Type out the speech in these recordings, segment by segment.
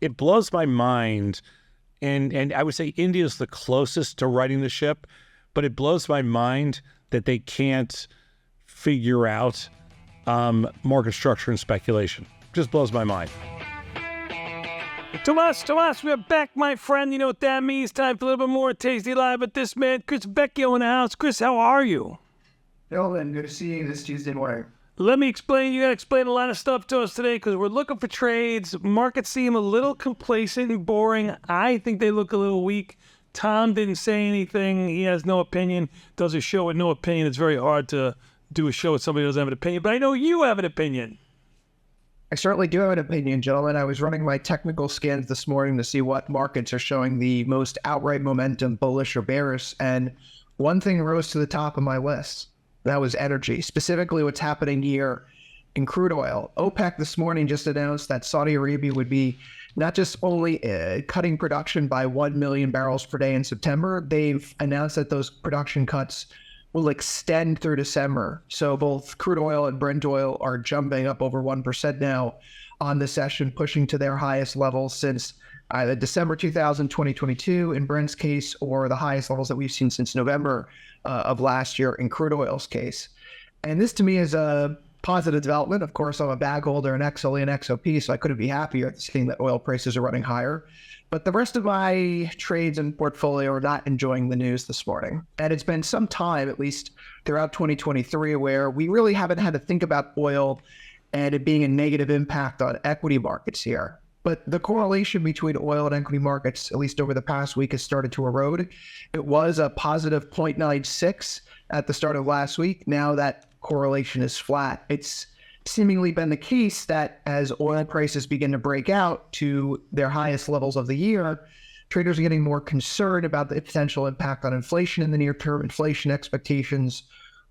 it blows my mind. And I would say India is the closest to righting the ship, but it blows my mind that they can't figure out market structure and speculation. Just blows my mind. Tomas, we're back, my friend. You know what that means. Time for a little bit more Tasty Live with this man, Chris Vecchio in the house. Chris, how are you? Dylan, good to see you this Tuesday morning. Let me explain. You got to explain a lot of stuff to us today because we're looking for trades. Markets seem a little complacent and boring. I think they look a little weak. Tom didn't say anything. He has no opinion. Does a show with no opinion. It's very hard to do a show with somebody who doesn't have an opinion. But I know you have an opinion. I certainly do have an opinion, gentlemen. I was running my technical scans this morning to see what markets are showing the most outright momentum, bullish or bearish, and one thing rose to the top of my list. That was energy, specifically what's happening here in crude oil. OPEC this morning just announced that Saudi Arabia would be not just only cutting production by 1 million barrels per day in September, they've announced that those production cuts will extend through December. So both crude oil and Brent oil are jumping up over 1% now on the session, pushing to their highest levels since either December 2022 in Brent's case, or the highest levels that we've seen since November of last year in crude oil's case. And this to me is a positive development. Of course, I'm a bag holder in XLE and XOP, so I couldn't be happier seeing that oil prices are running higher. But the rest of my trades and portfolio are not enjoying the news this morning. And it's been some time, at least throughout 2023, where we really haven't had to think about oil and it being a negative impact on equity markets here. But the correlation between oil and equity markets, at least over the past week, has started to erode. It was a positive 0.96 at the start of last week. Now that correlation is flat. It's seemingly been the case that as oil prices begin to break out to their highest levels of the year, traders are getting more concerned about the potential impact on inflation in the near term, inflation expectations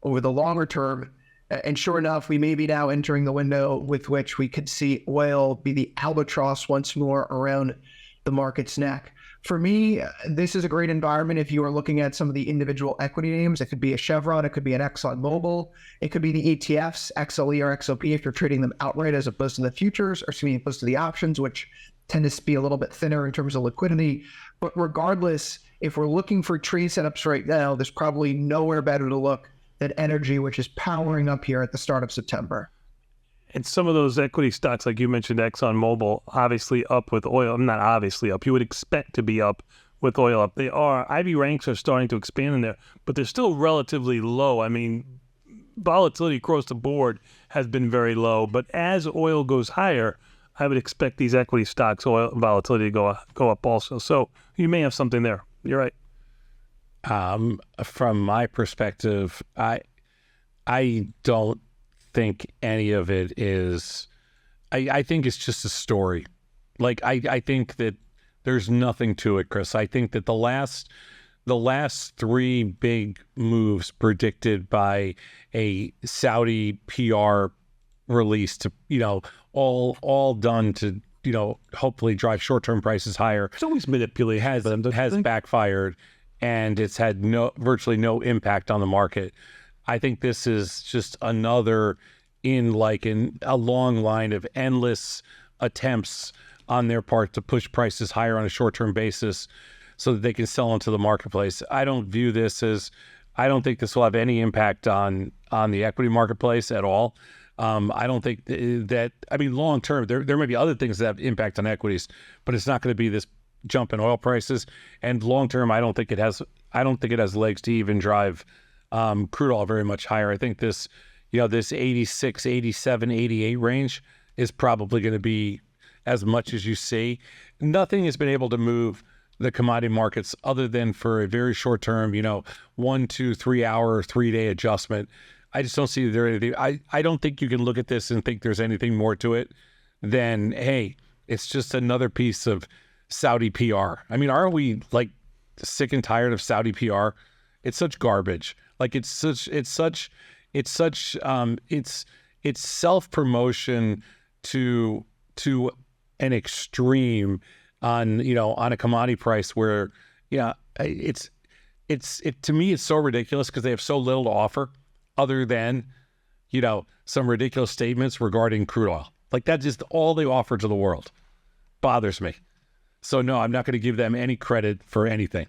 over the longer term. And sure enough, we may be now entering the window with which we could see oil be the albatross once more around the market's neck. For me, this is a great environment if you are looking at some of the individual equity names. It could be a Chevron, it could be an ExxonMobil, it could be the ETFs, XLE or XOP, if you're trading them outright as opposed to the futures, or opposed to the options, which tend to be a little bit thinner in terms of liquidity. But regardless, if we're looking for trade setups right now, there's probably nowhere better to look than energy, which is powering up here at the start of September. And some of those equity stocks, like you mentioned, ExxonMobil, obviously up with oil. Not obviously up. You would expect to be up with oil up. They are. IV ranks are starting to expand in there, but they're still relatively low. I mean, volatility across the board has been very low. But as oil goes higher, I would expect these equity stocks, oil volatility to go up also. So you may have something there. You're right. From my perspective, I don't think any of it is, I think it's just a story. Like, I think that there's nothing to it, Chris. I think that the last three big moves predicted by a Saudi PR release to, all done to, hopefully drive short-term prices higher. It's always manipulated. Has backfired, and it's had virtually no impact on the market. I think this is just another in a long line of endless attempts on their part to push prices higher on a short-term basis so that they can sell into the marketplace. I don't think this will have any impact on the equity marketplace at all. I don't think long term, there may be other things that have impact on equities, but it's not going to be this jump in oil prices. And long term, I don't think it has legs to even drive crude oil very much higher. I think this 86, 87, 88 range is probably going to be as much as you see. Nothing has been able to move the commodity markets other than for a very short term, 1, 2, 3 hour, 3-day adjustment. I just don't see there anything. I don't think you can look at this and think there's anything more to it than, hey, it's just another piece of Saudi PR. I mean, aren't we sick and tired of Saudi PR? It's such garbage. It's self-promotion to an extreme on a commodity price where, to me, it's so ridiculous because they have so little to offer other than, some ridiculous statements regarding crude oil. That's just all they offer to the world. bothers me. So no, I'm not going to give them any credit for anything.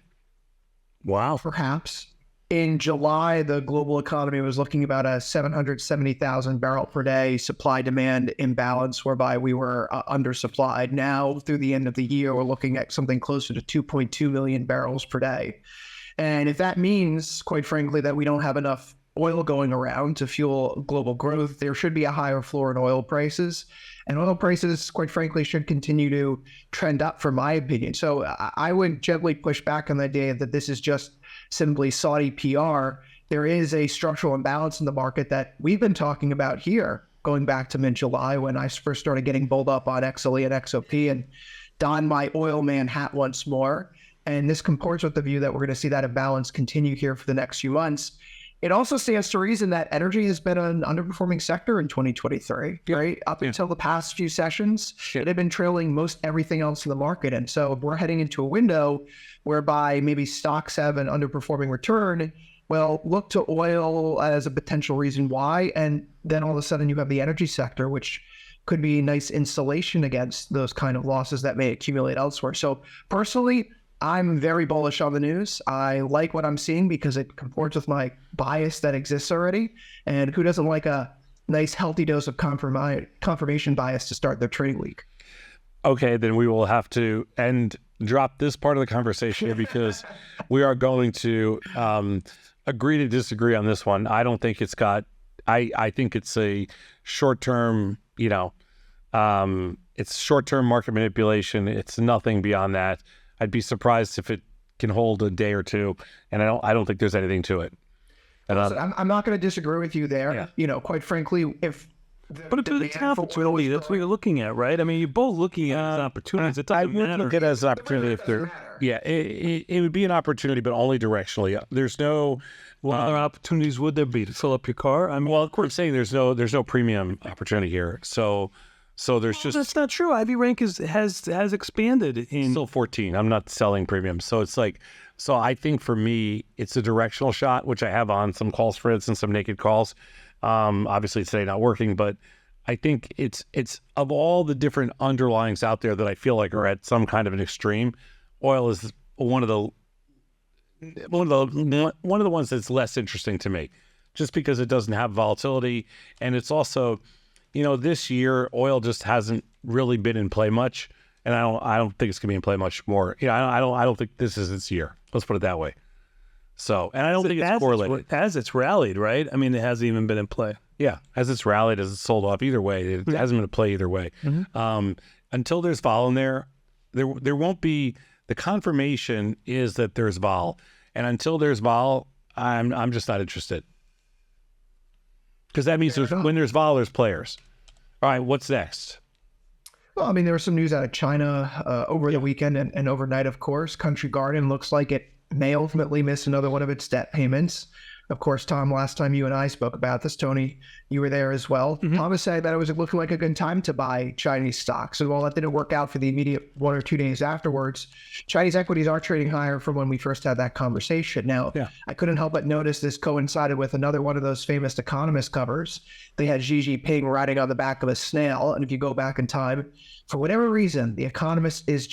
Wow. Perhaps. In July, the global economy was looking about a 770,000 barrel per day supply-demand imbalance, whereby we were undersupplied. Now, through the end of the year, we're looking at something closer to 2.2 million barrels per day. And if that means, quite frankly, that we don't have enough oil going around to fuel global growth, there should be a higher floor in oil prices. And oil prices, quite frankly, should continue to trend up, for my opinion. So I would gently push back on the idea that this is just simply Saudi PR. There is a structural imbalance in the market that we've been talking about here, going back to mid-July when I first started getting bulled up on XLE and XOP and donned my oil man hat once more. And this comports with the view that we're going to see that imbalance continue here for the next few months. It also stands to reason that energy has been an underperforming sector in 2023, right? Up until the past few sessions, it had been trailing most everything else in the market. And so we're heading into a window whereby maybe stocks have an underperforming return. Well, look to oil as a potential reason why. And then all of a sudden you have the energy sector, which could be nice insulation against those kind of losses that may accumulate elsewhere. So personally, I'm very bullish on the news. I like what I'm seeing because it comports with my bias that exists already. And who doesn't like a nice healthy dose of confirmation bias to start their trading week? Okay, then we will have to drop this part of the conversation here because we are going to agree to disagree on this one. I don't think it's got, I think it's a short-term, it's short-term market manipulation. It's nothing beyond that. I'd be surprised if it can hold a day or two, and I don't think there's anything to it. And I'm not going to disagree with you there. Yeah. Quite frankly, if but it's an opportunity, that's what you're looking at, right? I mean, you're both looking at it as opportunities. It doesn't matter. I would look at it as an opportunity if there. Yeah, it would be an opportunity, but only directionally. There's no. What other opportunities would there be to fill up your car? I mean, well, of course, saying there's no premium opportunity here. So there's just. That's not true. Ivy rank has expanded in still 14. I'm not selling premium, so it's like. So I think for me, it's a directional shot, which I have on some call spreads and some naked calls. Obviously today not working, but I think it's of all the different underlyings out there that I feel like are at some kind of an extreme, oil is one of the ones that's less interesting to me, just because it doesn't have volatility, and it's also, this year oil just hasn't really been in play much, and I don't think it's gonna be in play much more. I don't think this is its year. Let's put it that way. So, and I don't think it's correlated. As it's rallied, right? I mean, it hasn't even been in play. Yeah, as it's rallied, as it's sold off, either way, it hasn't been in play either way. Mm-hmm. Until there's vol in there won't be, the confirmation is that there's vol. And until there's vol, I'm just not interested. Because that means when there's vol, there's players. All right, what's next? Well, I mean, there was some news out of China over the weekend and overnight, of course. Country Garden looks like it may ultimately miss another one of its debt payments. Of course, Tom, last time you and I spoke about this, Tony, you were there as well. Mm-hmm. Tom was saying that it was looking like a good time to buy Chinese stocks. And while that didn't work out for the immediate 1 or 2 days afterwards, Chinese equities are trading higher from when we first had that conversation. Now, I couldn't help but notice this coincided with another one of those famous Economist covers. They had Xi Jinping riding on the back of a snail. And if you go back in time, for whatever reason, the Economist is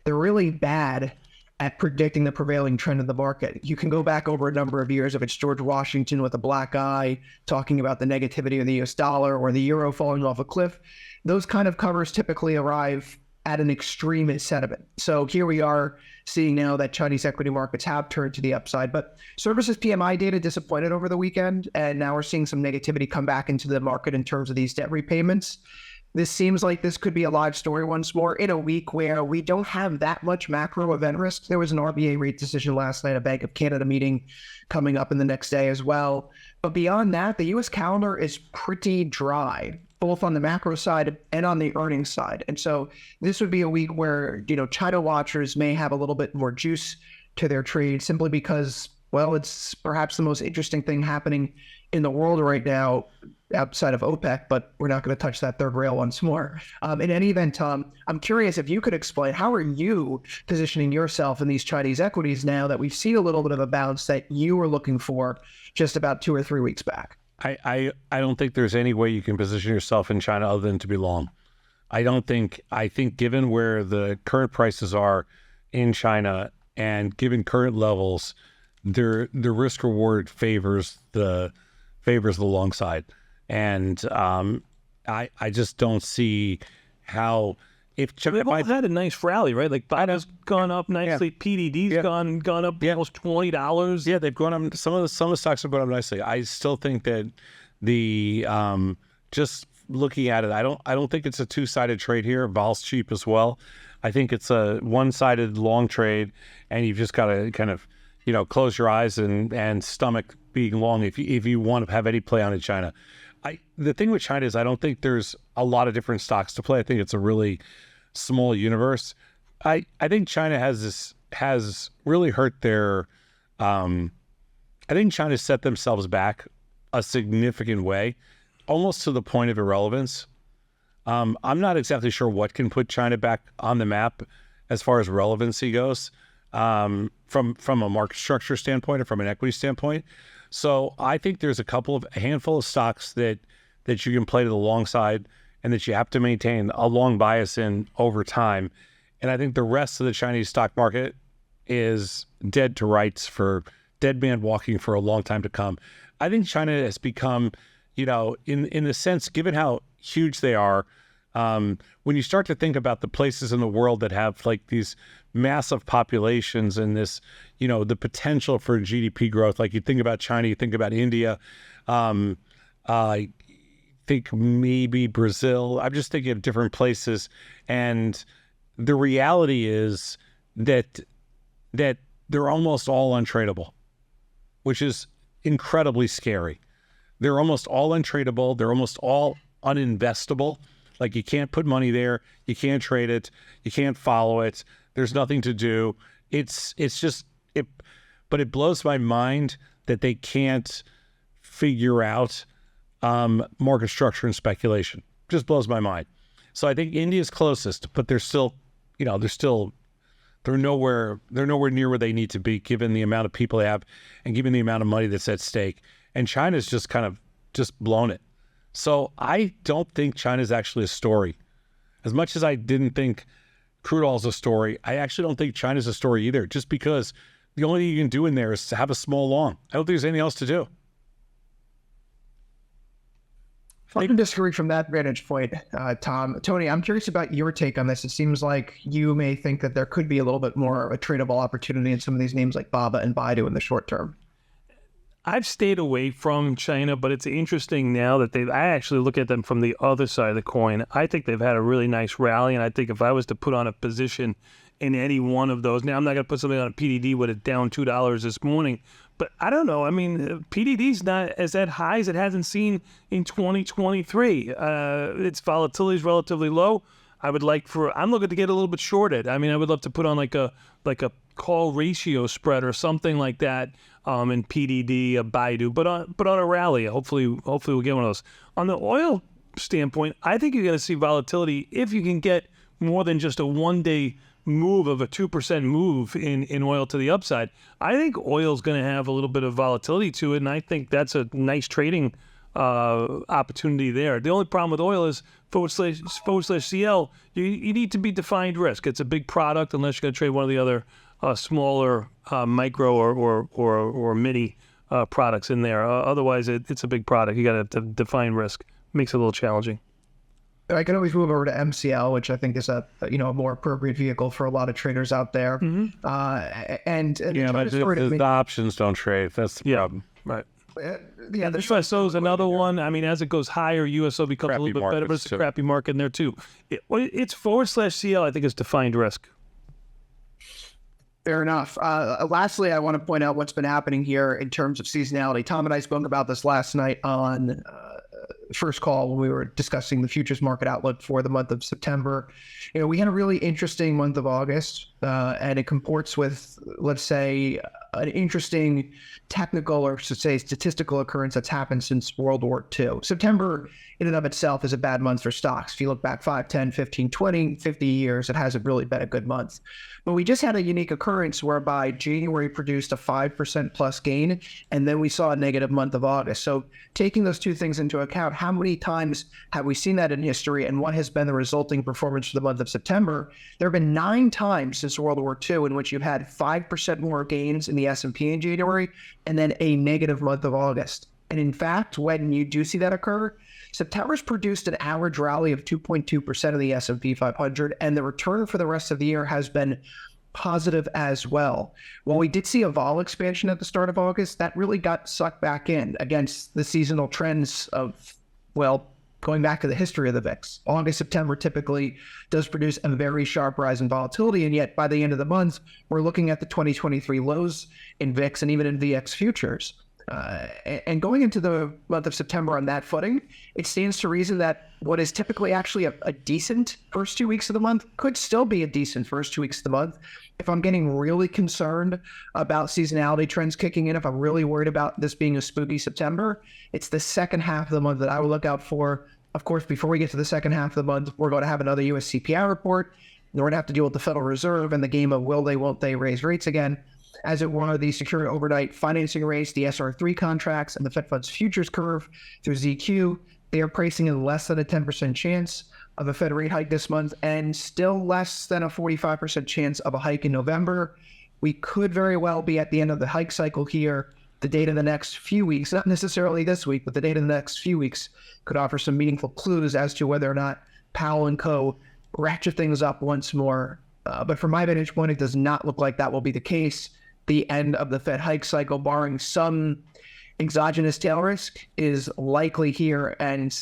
they're really bad at predicting the prevailing trend of the market. You can go back over a number of years if it's George Washington with a black eye talking about the negativity of the US dollar or the euro falling off a cliff. Those kind of covers typically arrive at an extreme in sentiment. So here we are seeing now that Chinese equity markets have turned to the upside, but services PMI data disappointed over the weekend, and now we're seeing some negativity come back into the market in terms of these debt repayments. This seems like this could be a live story once more in a week where we don't have that much macro event risk. There was an RBA rate decision last night, a Bank of Canada meeting coming up in the next day as well. But beyond that, the U.S. calendar is pretty dry, both on the macro side and on the earnings side. And so this would be a week where, China watchers may have a little bit more juice to their trade simply because, well, it's perhaps the most interesting thing happening in the world right now outside of OPEC, but we're not going to touch that third rail once more. In any event, Tom, I'm curious if you could explain, how are you positioning yourself in these Chinese equities now that we've seen a little bit of a bounce that you were looking for just about 2 or 3 weeks back? I don't think there's any way you can position yourself in China other than to be long. I think given where the current prices are in China and given current levels, the risk reward favors the long side. And I just don't see how They've all had a nice rally, right? Like BATA's gone up nicely, PDD's gone up almost $20. Yeah, they've gone up. Some of the stocks have gone up nicely. I still think that the just looking at it, I don't think it's a two-sided trade here. Vol's cheap as well. I think it's a one-sided long trade, and you've just got to kind of close your eyes and stomach being long if you want to have any play on in China. The thing with China is I don't think there's a lot of different stocks to play. I think it's a really small universe. I think China has really hurt their I think China set themselves back a significant way, almost to the point of irrelevance. I'm not exactly sure what can put China back on the map as far as relevancy goes, from a market structure standpoint or from an equity standpoint. So I think there's a handful of stocks that you can play to the long side and that you have to maintain a long bias in over time. And I think the rest of the Chinese stock market is dead to rights for dead man walking for a long time to come. I think China has become, in the sense, given how huge they are, when you start to think about the places in the world that have like these massive populations and this, the potential for GDP growth, like you think about China, you think about India, I think maybe Brazil. I'm just thinking of different places. And the reality is that they're almost all untradeable, which is incredibly scary. They're almost all untradeable. They're almost all uninvestable. Like you can't put money there. You can't trade it. You can't follow it. There's nothing to do. It's just it. But it blows my mind that they can't figure out market structure and speculation. Just blows my mind. So I think India's closest, but they're still, they're nowhere near where they need to be given the amount of people they have and given the amount of money that's at stake. And China's just kind of just blown it. So I don't think China's actually a story. As much as I didn't think crude oil is a story, I actually don't think China's a story either, just because the only thing you can do in there is to have a small long. I don't think there's anything else to do. I can disagree from that vantage point, Tom. Tony, I'm curious about your take on this. It seems like you may think that there could be a little bit more of a tradable opportunity in some of these names like Baba and Baidu in the short term. I've stayed away from China, but it's interesting now that I actually look at them from the other side of the coin. I think they've had a really nice rally, and I think if I was to put on a position in any one of those, now I'm not going to put something on a PDD with it down $2 this morning, but I don't know. I mean, PDD's not as that high as it hasn't seen in 2023. Its volatility is relatively low. I'm looking to get a little bit shorted. I mean, I would love to put on like a call ratio spread or something like that in PDD, a Baidu, but on a rally. Hopefully we'll get one of those. On the oil standpoint, I think you're going to see volatility if you can get more than just a one-day move of a 2% move in oil to the upside. I think oil is going to have a little bit of volatility to it, and I think that's a nice trading opportunity there. The only problem with oil is /CL, you need to be defined risk. It's a big product unless you're going to trade one of the other smaller micro or mini products in there. Otherwise, it's a big product. You got to define risk. Makes it a little challenging. I can always move over to MCL, which I think is a more appropriate vehicle for a lot of traders out there. Mm-hmm. And but the options don't trade. That's the problem. Right. Yeah, the USO is another one. I mean, as it goes higher, USO becomes a little bit better, but it's a crappy market in there too. It's /CL, I think, is defined risk. Fair enough. Lastly, I want to point out what's been happening here in terms of seasonality. Tom and I spoke about this last night on first call when we were discussing the futures market outlook for the month of September. We had a really interesting month of August, and it comports with, let's say, an interesting technical or should say statistical occurrence that's happened since World War II. September in and of itself is a bad month for stocks. If you look back 5, 10, 15, 20, 50 years, it hasn't really been a good month. But we just had a unique occurrence whereby January produced a 5% plus gain, and then we saw a negative month of August. So taking those two things into account, how many times have we seen that in history, and what has been the resulting performance for the month of September? There have been 9 times since World War II in which you've had 5% more gains in the S&P in January, and then a negative month of August. And in fact, when you do see that occur, September's produced an average rally of 2.2% of the S&P 500, and the return for the rest of the year has been positive as well. While we did see a vol expansion at the start of August, that really got sucked back in against the seasonal trends of, well, going back to the history of the VIX. August, September typically does produce a very sharp rise in volatility, and yet by the end of the month, we're looking at the 2023 lows in VIX and even in VX futures. And going into the month of September on that footing, it stands to reason that what is typically actually a decent first 2 weeks of the month could still be a decent first 2 weeks of the month. If I'm getting really concerned about seasonality trends kicking in, if I'm really worried about this being a spooky September, it's the second half of the month that I will look out for. Of course, before we get to the second half of the month, we're going to have another US CPI report. And we're going to have to deal with the Federal Reserve and the game of will they, won't they raise rates again. As it were, the security overnight financing rates, the SR3 contracts, and the Fed funds futures curve through ZQ, they are pricing in less than a 10% chance of a Fed rate hike this month and still less than a 45% chance of a hike in November. We could very well be at the end of the hike cycle here. The data in the next few weeks, not necessarily this week, but the data in the next few weeks could offer some meaningful clues as to whether or not Powell and co. ratchet things up once more. But from my vantage point, it does not look like that will be the case. The end of the Fed hike cycle, barring some exogenous tail risk, is likely here, and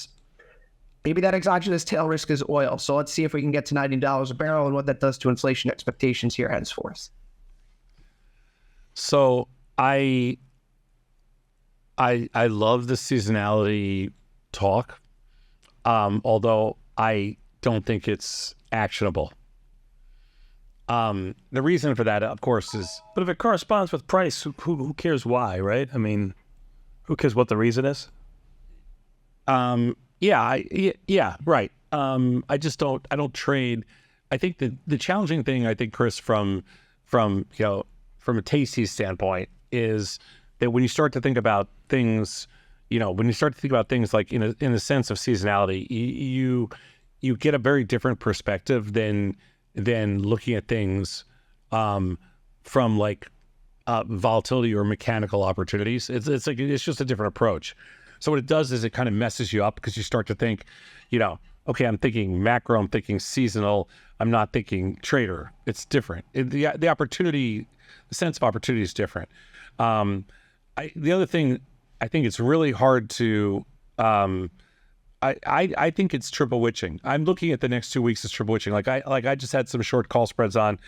maybe that exogenous tail risk is oil. So let's see if we can get to $90 a barrel and what that does to inflation expectations here henceforth. So I love the seasonality talk, although I don't think it's actionable. The reason for that, of course, is... But if it corresponds with price, who cares why, right? I mean, who cares what the reason is? Yeah, right. I don't trade. I think the challenging thing, I think, Chris, from a tasty standpoint, is that when you start to think about things, like in a sense of seasonality, you get a very different perspective than looking at things from like volatility or mechanical opportunities. It's just a different approach. So what it does is it kind of messes you up because you start to think, okay, I'm thinking macro, I'm thinking seasonal, I'm not thinking trader. It's different. The opportunity, the sense of opportunity is different. The other thing, I think it's really hard to. I think it's triple witching. I'm looking at the next 2 weeks as triple witching. I just had some short call spreads on,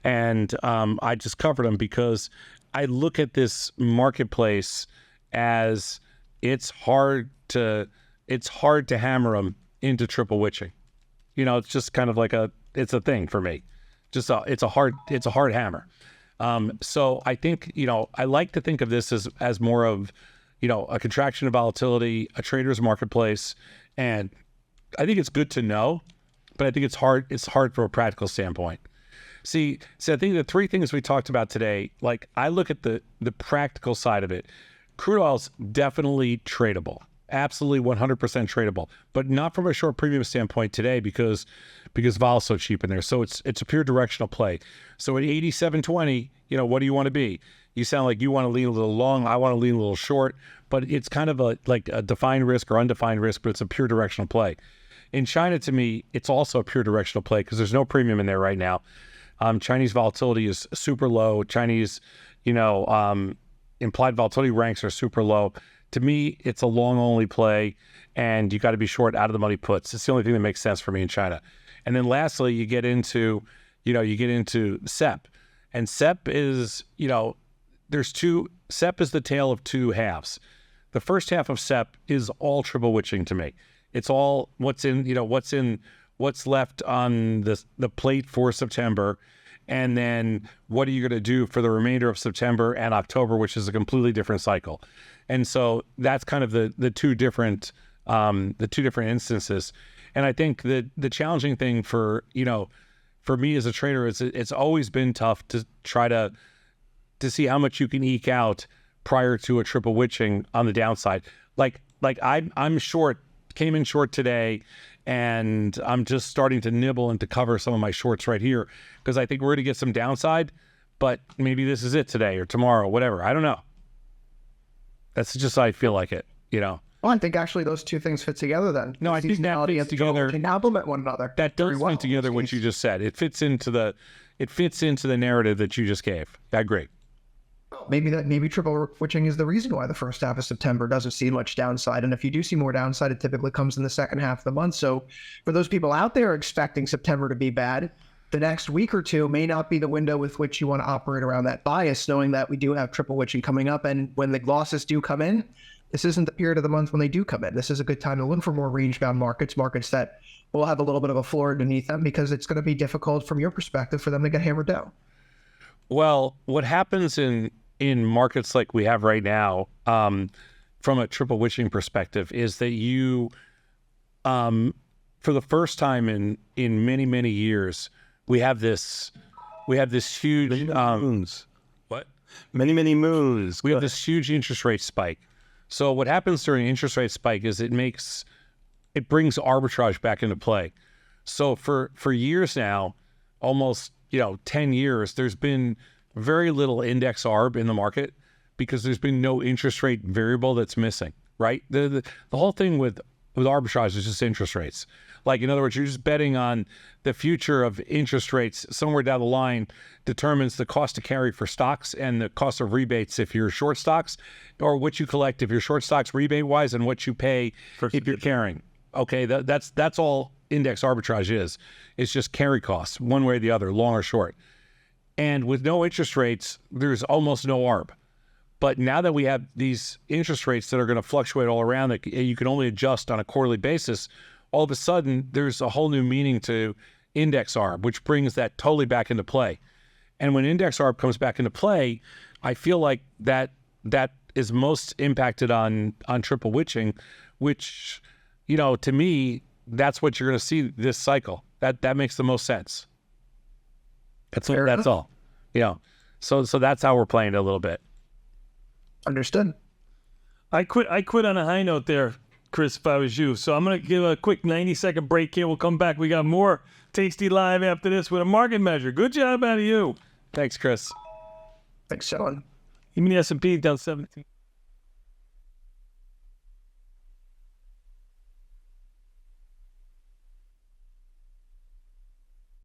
and I just covered them because I look at this marketplace as it's hard to hammer them into triple witching. It's just kind of it's a thing for me. It's a hard hammer. So I think I like to think of this as more of a contraction of volatility, a trader's marketplace. And I think it's good to know, but I think it's hard from a practical standpoint. See, I think the 3 things we talked about today, I look at the practical side of it. Crude oil's definitely tradable, absolutely 100% tradable, but not from a short premium standpoint today because vol's so cheap in there. So it's a pure directional play. So at 87.20, what do you want to be? You sound like you want to lean a little long. I want to lean a little short, but it's kind of a defined risk or undefined risk, but it's a pure directional play. In China, to me, it's also a pure directional play because there's no premium in there right now. Chinese volatility is super low. Chinese, implied volatility ranks are super low. To me, it's a long only play, and you got to be short out of the money puts. It's the only thing that makes sense for me in China. And then lastly, you get into SEP, and SEP is SEP is the tale of 2 halves. The first half of SEP is all triple witching to me. It's all what's left on the plate for September, And then what are you going to do for the remainder of September and October, which is a completely different cycle. And so that's kind of the two different instances. And I think that the challenging thing for me as a trader is it's always been tough to try to see how much you can eke out prior to a triple witching on the downside. Like I'm short, came in short today, and I'm just starting to nibble and to cover some of my shorts right here because I think we're going to get some downside, but maybe this is it today or tomorrow, whatever. I don't know. That's just how I feel like it, Well, I think actually those two things fit together then. No, I think that Seasonality fits and together. They complement one another. That does very well. fit together what you just said. It fits into the narrative that you just gave. I agree. Maybe triple witching is the reason why the first half of September doesn't see much downside. And if you do see more downside, it typically comes in the second half of the month. So for those people out there expecting September to be bad, the next week or two may not be the window with which you want to operate around that bias, knowing that we do have triple witching coming up. And when the losses do come in, this isn't the period of the month when they do come in. This is a good time to look for more range-bound markets that will have a little bit of a floor underneath them because it's going to be difficult from your perspective for them to get hammered down. Well, what happens in markets like we have right now, from a triple witching perspective, is that you, for the first time in many, many years, we have this huge moons. What? Many moons. We have this huge interest rate spike. So what happens during an interest rate spike is it brings arbitrage back into play. So for years now, almost 10 years, there's been very little index arb in the market because there's been no interest rate variable that's missing, right? The whole thing with arbitrage is just interest rates. Like, in other words, you're just betting on the future of interest rates somewhere down the line determines the cost to carry for stocks and the cost of rebates if you're short stocks, or what you collect if you're short stocks rebate wise, and what you pay if you're carrying. Okay, that's all index arbitrage is. It's just carry costs, one way or the other, long or short. And with no interest rates, there's almost no arb. But now that we have these interest rates that are going to fluctuate all around, that you can only adjust on a quarterly basis, all of a sudden there's a whole new meaning to index arb, which brings that totally back into play. And when index arb comes back into play, I feel like that is most impacted on triple witching, which, to me, that's what you're going to see this cycle. That makes the most sense. That's all. So that's how we're playing it a little bit. Understood. I quit on a high note there, Chris, if I was you. So I'm going to give a quick 90-second break here. We'll come back. We got more Tasty Live after this with a market measure. Good job out of you. Thanks, Chris. Thanks, Sean. Even the S&P down 17.